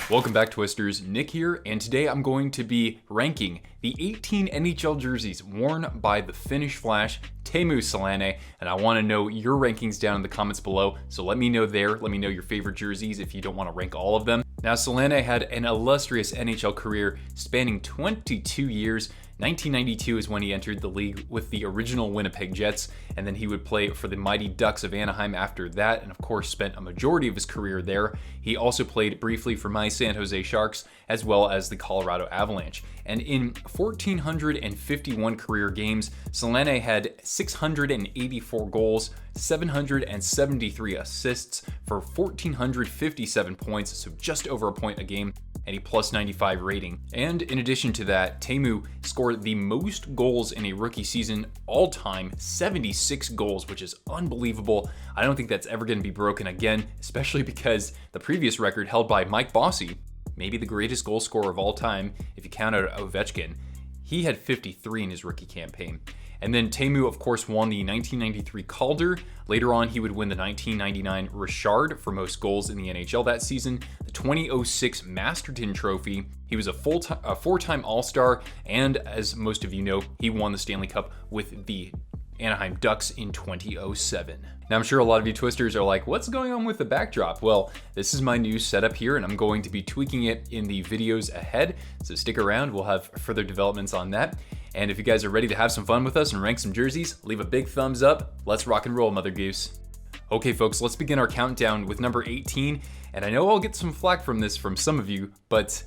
Welcome back, Twisters. Nick here, and today I'm going to be ranking the 18 NHL jerseys worn by the Finnish Flash, Teemu Selanne, and I want to know your rankings down in the comments below, so let me know there. Let me know your favorite jerseys if you don't want to rank all of them. Now, Selanne had an illustrious NHL career spanning 22 years. 1992 is when he entered the league with the original Winnipeg Jets, and then he would play for the mighty Ducks of Anaheim after that, and of course spent a majority of his career there. He also played briefly for my San Jose Sharks, as well as the Colorado Avalanche. And in 1,451 career games, Selanne had 684 goals, 773 assists for 1,457 points, so just over a point a game, and a plus 95 rating. And in addition to that, Teemu scored the most goals in a rookie season all time, 76 goals, which is unbelievable. I don't think that's ever going to be broken again, especially because the previous record held by Mike Bossy, maybe the greatest goal scorer of all time if you count out Ovechkin, he had 53 in his rookie campaign. And then Teemu, of course, won the 1993 Calder. Later on, he would win the 1999 Richard for most goals in the NHL that season, the 2006 Masterton Trophy. He was a four-time All-Star, and as most of you know, he won the Stanley Cup with the Anaheim Ducks in 2007. Now, I'm sure a lot of you Twisters are like, what's going on with the backdrop? Well, this is my new setup here, and I'm going to be tweaking it in the videos ahead, so stick around. We'll have further developments on that. And if you guys are ready to have some fun with us and rank some jerseys, leave a big thumbs up. Let's rock and roll, Mother Goose. Okay, folks, let's begin our countdown with number 18. And I know I'll get some flack from this from some of you, but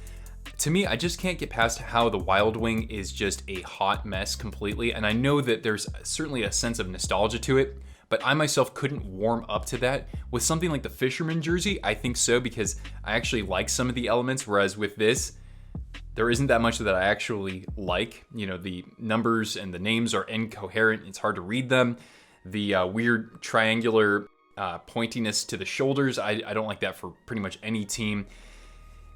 to me, I just can't get past how the Wild Wing is just a hot mess completely. And I know that there's certainly a sense of nostalgia to it, but I myself couldn't warm up to that. With something like the Fisherman jersey, I think so, because I actually like some of the elements, whereas with this, there isn't that much that I actually like. You know, the numbers and the names are incoherent. It's hard to read them. The weird triangular pointiness to the shoulders, I don't like that for pretty much any team.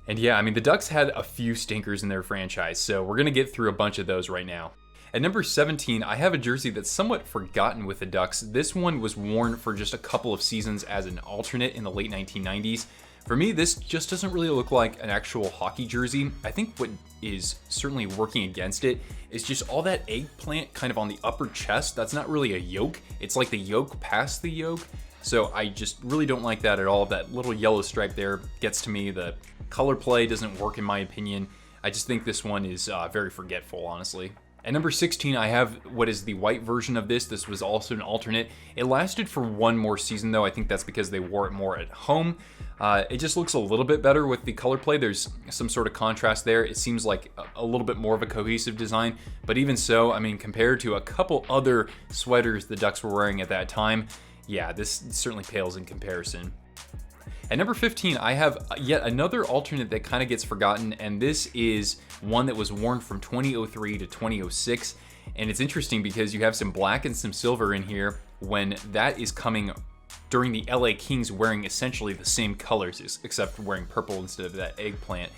And yeah, I mean, the Ducks had a few stinkers in their franchise, so we're going to get through a bunch of those right now. At number 17, I have a jersey that's somewhat forgotten with the Ducks. This one was worn for just a couple of seasons as an alternate in the late 1990s. For me, this just doesn't really look like an actual hockey jersey. I think what is certainly working against it is just all that eggplant kind of on the upper chest. That's not really a yoke. It's like the yoke past the yoke. So I just really don't like that at all. That little yellow stripe there gets to me. The color play doesn't work in my opinion. I just think this one is very forgetful, honestly. At number 16, I have what is the white version of this. This was also an alternate. It lasted for one more season, though. I think that's because they wore it more at home. It just looks a little bit better with the color play. There's some sort of contrast there. It seems like a little bit more of a cohesive design. But even so, I mean, compared to a couple other sweaters the Ducks were wearing at that time, yeah, this certainly pales in comparison. At number 15, I have yet another alternate that kind of gets forgotten, and this is one that was worn from 2003 to 2006. And it's interesting because you have some black and some silver in here when that is coming during the LA Kings wearing essentially the same colors, except wearing purple instead of that eggplant.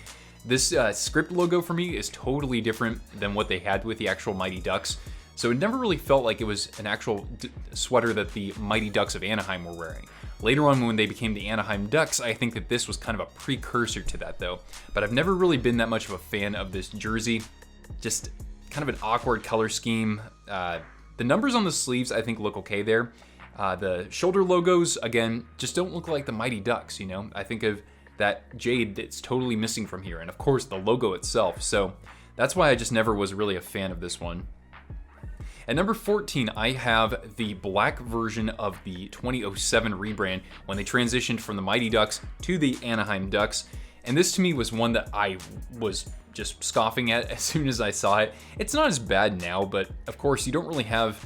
This script logo for me is totally different than what they had with the actual Mighty Ducks. So it never really felt like it was an actual sweater that the Mighty Ducks of Anaheim were wearing. Later on, when they became the Anaheim Ducks, I think that this was kind of a precursor to that, though. But I've never really been that much of a fan of this jersey. Just kind of an awkward color scheme. The numbers on the sleeves, I think, look okay there. The shoulder logos, again, just don't look like the Mighty Ducks, you know? I think of that jade that's totally missing from here. And of course, the logo itself. So that's why I just never was really a fan of this one. At number 14, I have the black version of the 2007 rebrand when they transitioned from the Mighty Ducks to the Anaheim Ducks. And this to me was one that I was just scoffing at as soon as I saw it. It's not as bad now, but of course you don't really have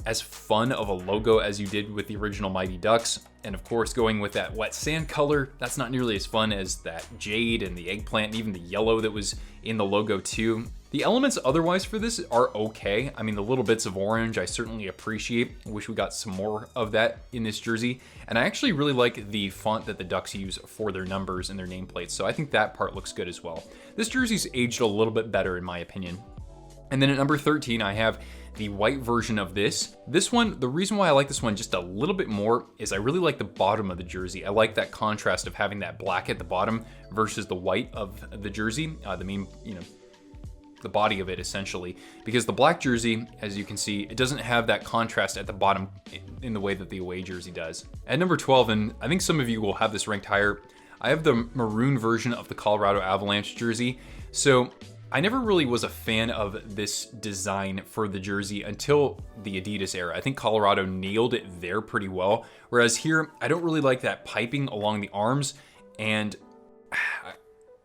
as fun of a logo as you did with the original Mighty Ducks. And of course, going with that wet sand color, that's not nearly as fun as that jade and the eggplant and even the yellow that was in the logo too. The elements otherwise for this are okay. I mean, the little bits of orange I certainly appreciate. I wish we got some more of that in this jersey. And I actually really like the font that the Ducks use for their numbers and their nameplates, so I think that part looks good as well. This jersey's aged a little bit better in my opinion. And then at number 13, I have the white version of this. This one, the reason why I like this one just a little bit more is I really like the bottom of the jersey. I like that contrast of having that black at the bottom versus the white of the jersey, the main, the body of it essentially, because the black jersey, as you can see, it doesn't have that contrast at the bottom in the way that the away jersey does. At number 12, and I think some of you will have this ranked higher, I have the maroon version of the Colorado Avalanche jersey. So I never really was a fan of this design for the jersey until the Adidas era. I think Colorado nailed it there pretty well, whereas here, I don't really like that piping along the arms, and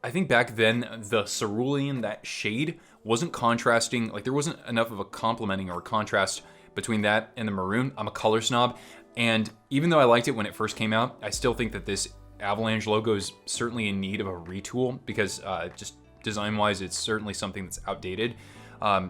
I think back then, the cerulean, that shade, wasn't contrasting. Like, there wasn't enough of a complementing or a contrast between that and the maroon. I'm a color snob, and even though I liked it when it first came out, I still think that this Avalanche logo is certainly in need of a retool, because just design-wise, it's certainly something that's outdated.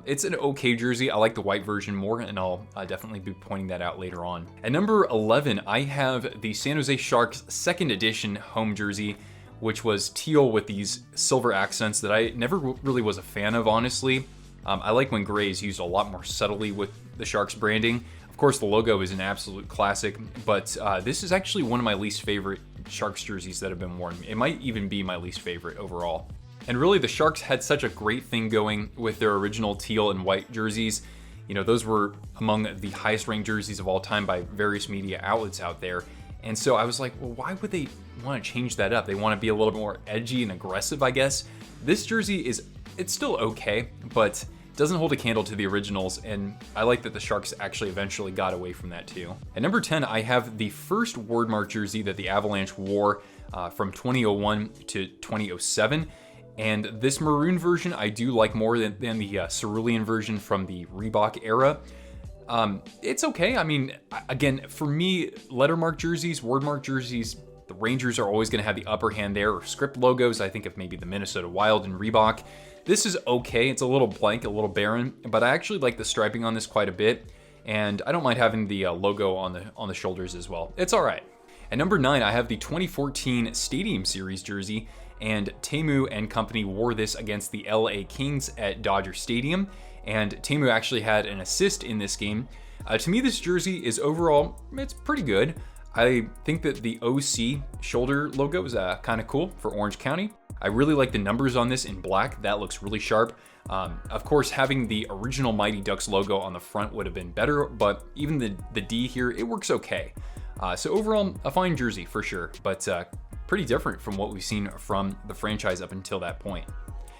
It's an okay jersey. I like the white version more, and I'll definitely be pointing that out later on. At number 11, I have the San Jose Sharks 2nd edition home jersey, which was teal with these silver accents that I never really was a fan of, honestly. I like when gray is used a lot more subtly with the Sharks branding. Of course, the logo is an absolute classic, but this is actually one of my least favorite Sharks jerseys that have been worn. It might even be my least favorite overall. And really, the Sharks had such a great thing going with their original teal and white jerseys. Those were among the highest ranked jerseys of all time by various media outlets out there. And so I was like, well, why would they want to change that up? They want to be a little bit more edgy and aggressive, I guess. This jersey it's still okay, but doesn't hold a candle to the originals, and I like that the Sharks actually eventually got away from that too. At number 10, I have the first wordmark jersey that the Avalanche wore from 2001 to 2007. And this maroon version I do like more than the cerulean version from the Reebok era. It's okay. I mean, again, for me, lettermark jerseys, wordmark jerseys, the Rangers are always going to have the upper hand there. Or script logos, I think of maybe the Minnesota Wild and Reebok. This is okay. It's a little blank, a little barren, but I actually like the striping on this quite a bit, and I don't mind having the logo on the shoulders as well. It's all right. At number 9, I have the 2014 Stadium Series jersey, and Teemu and company wore this against the LA Kings at Dodger Stadium. And Teemu actually had an assist in this game. To me, this jersey is overall, it's pretty good. I think that the OC shoulder logo is kind of cool for Orange County. I really like the numbers on this in black. That looks really sharp. Of course, having the original Mighty Ducks logo on the front would have been better, but even the D here, it works okay. So overall, a fine jersey for sure, but pretty different from what we've seen from the franchise up until that point.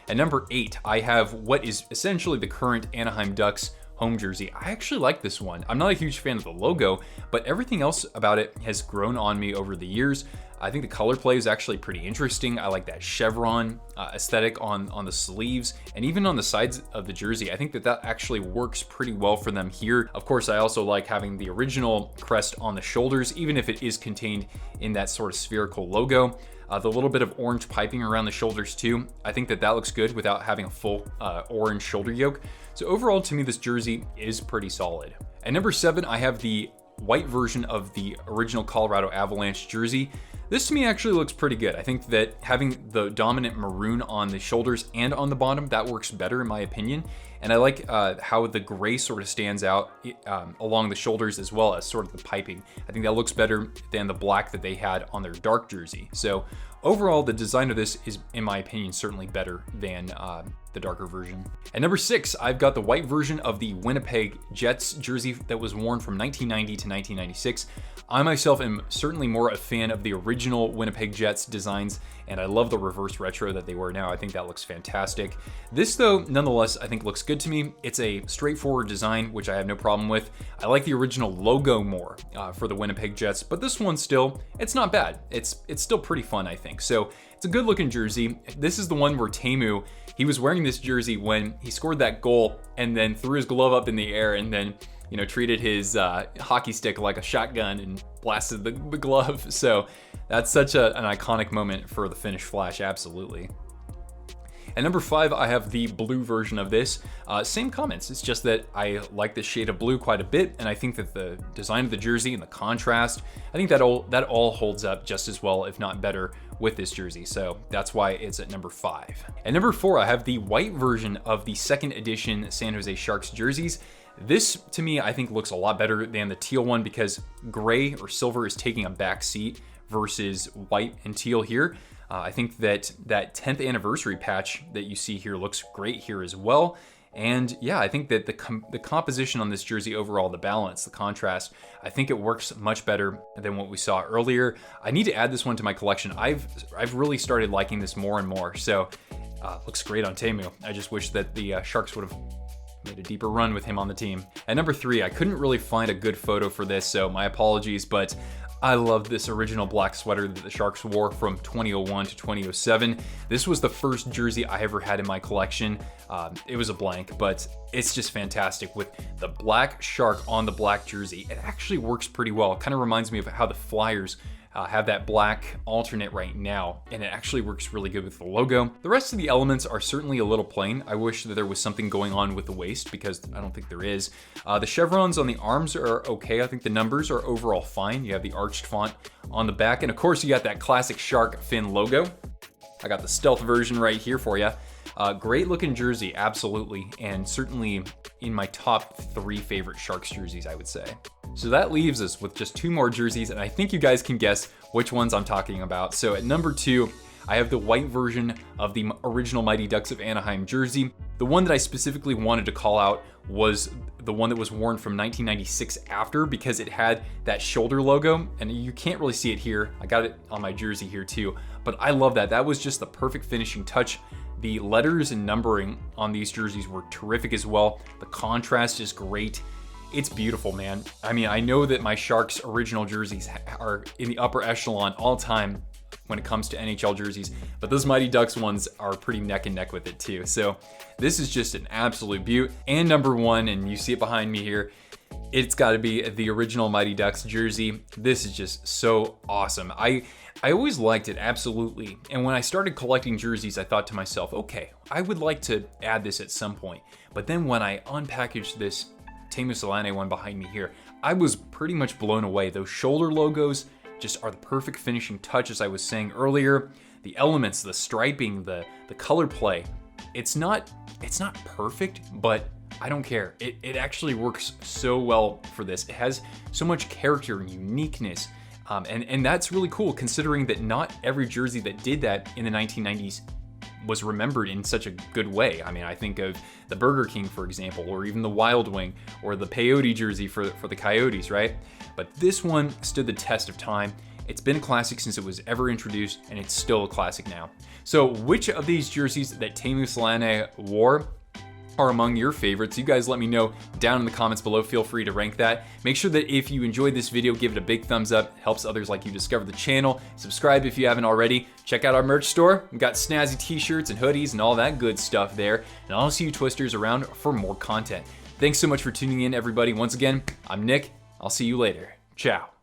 At number 8, I have what is essentially the current Anaheim Ducks home jersey. I actually like this one. I'm not a huge fan of the logo, but everything else about it has grown on me over the years. I think the color play is actually pretty interesting. I like that chevron aesthetic on the sleeves and even on the sides of the jersey. I think that actually works pretty well for them here. Of course, I also like having the original crest on the shoulders, even if it is contained in that sort of spherical logo. The little bit of orange piping around the shoulders too. I think that looks good without having a full orange shoulder yoke. So overall, to me, this jersey is pretty solid. At number 7, I have the white version of the original Colorado Avalanche jersey. This to me actually looks pretty good. I think that having the dominant maroon on the shoulders and on the bottom, that works better in my opinion. And I like how the gray sort of stands out along the shoulders as well as sort of the piping. I think that looks better than the black that they had on their dark jersey. So overall, the design of this is, in my opinion, certainly better than the darker version. At number 6, I've got the white version of the Winnipeg Jets jersey that was worn from 1990 to 1996. I myself am certainly more a fan of the original Winnipeg Jets designs, and I love the reverse retro that they wear now. I think that looks fantastic. This, though, nonetheless, I think looks good to me. It's a straightforward design, which I have no problem with. I like the original logo more for the Winnipeg Jets, but this one still, it's not bad. It's still pretty fun, I think. So it's a good looking jersey. This is the one where Teemu, he was wearing this jersey when he scored that goal and then threw his glove up in the air and then, treated his hockey stick like a shotgun and blasted the glove. So that's such an iconic moment for the Finnish Flash, absolutely. At number 5, I have the blue version of this. Same comments, it's just that I like this shade of blue quite a bit, and I think that the design of the jersey and the contrast, I think that all holds up just as well, if not better, with this jersey. So that's why it's at number 5. At number 4, I have the white version of the 2nd edition San Jose Sharks jerseys. This, to me, I think looks a lot better than the teal one because gray or silver is taking a back seat versus white and teal here. I think that 10th anniversary patch that you see here looks great here as well. And yeah, I think that the composition on this jersey overall, the balance, the contrast, I think it works much better than what we saw earlier. I need to add this one to my collection. I've really started liking this more and more. So looks great on Teemu. I just wish that the Sharks would have made a deeper run with him on the team. At number 3, I couldn't really find a good photo for this, so my apologies, but I love this original black sweater that the Sharks wore from 2001 to 2007. This was the first jersey I ever had in my collection. It was a blank, but it's just fantastic with the black shark on the black jersey. It actually works pretty well. It kind of reminds me of how the Flyers have that black alternate right now, and it actually works really good with the logo. The rest of the elements are certainly a little plain. I wish that there was something going on with the waist because I don't think there is. The chevrons on the arms are okay. I think the numbers are overall fine. You have the arched font on the back, and of course you got that classic shark fin logo. I got the stealth version right here for you. Great looking jersey, absolutely, and certainly in my top 3 favorite Sharks jerseys, I would say. So that leaves us with just 2 more jerseys, and I think you guys can guess which ones I'm talking about. So at number 2, I have the white version of the original Mighty Ducks of Anaheim jersey. The one that I specifically wanted to call out was the one that was worn from 1996 after, because it had that shoulder logo, and you can't really see it here. I got it on my jersey here too, but I love that. That was just the perfect finishing touch. The letters and numbering on these jerseys were terrific as well. The contrast is great. It's beautiful, man. I mean, I know that my Sharks original jerseys are in the upper echelon all time when it comes to NHL jerseys, but those Mighty Ducks ones are pretty neck and neck with it too. So this is just an absolute beaut. And number 1, and you see it behind me here, it's got to be the original Mighty Ducks jersey. This is just so awesome. I always liked it, absolutely. And when I started collecting jerseys, I thought to myself, okay, I would like to add this at some point. But then when I unpackaged this Teemu Selanne one behind me here, I was pretty much blown away. Those shoulder logos just are the perfect finishing touch, as I was saying earlier. The elements, the striping, the color play, it's not perfect, but I don't care. It actually works so well for this. It has so much character and uniqueness. And that's really cool, considering that not every jersey that did that in the 1990s was remembered in such a good way. I mean, I think of the Burger King, for example, or even the Wild Wing, or the Peyote jersey for the Coyotes, right? But this one stood the test of time. It's been a classic since it was ever introduced, and it's still a classic now. So which of these jerseys that Teemu Selanne wore are among your favorites? You guys let me know down in the comments below. Feel free to rank that. Make sure that if you enjoyed this video, give it a big thumbs up. It helps others like you discover the channel. Subscribe if you haven't already. Check out our merch store. We've got snazzy t-shirts and hoodies and all that good stuff there. And I'll see you Twisters around for more content. Thanks so much for tuning in, everybody. Once again, I'm Nick. I'll see you later. Ciao.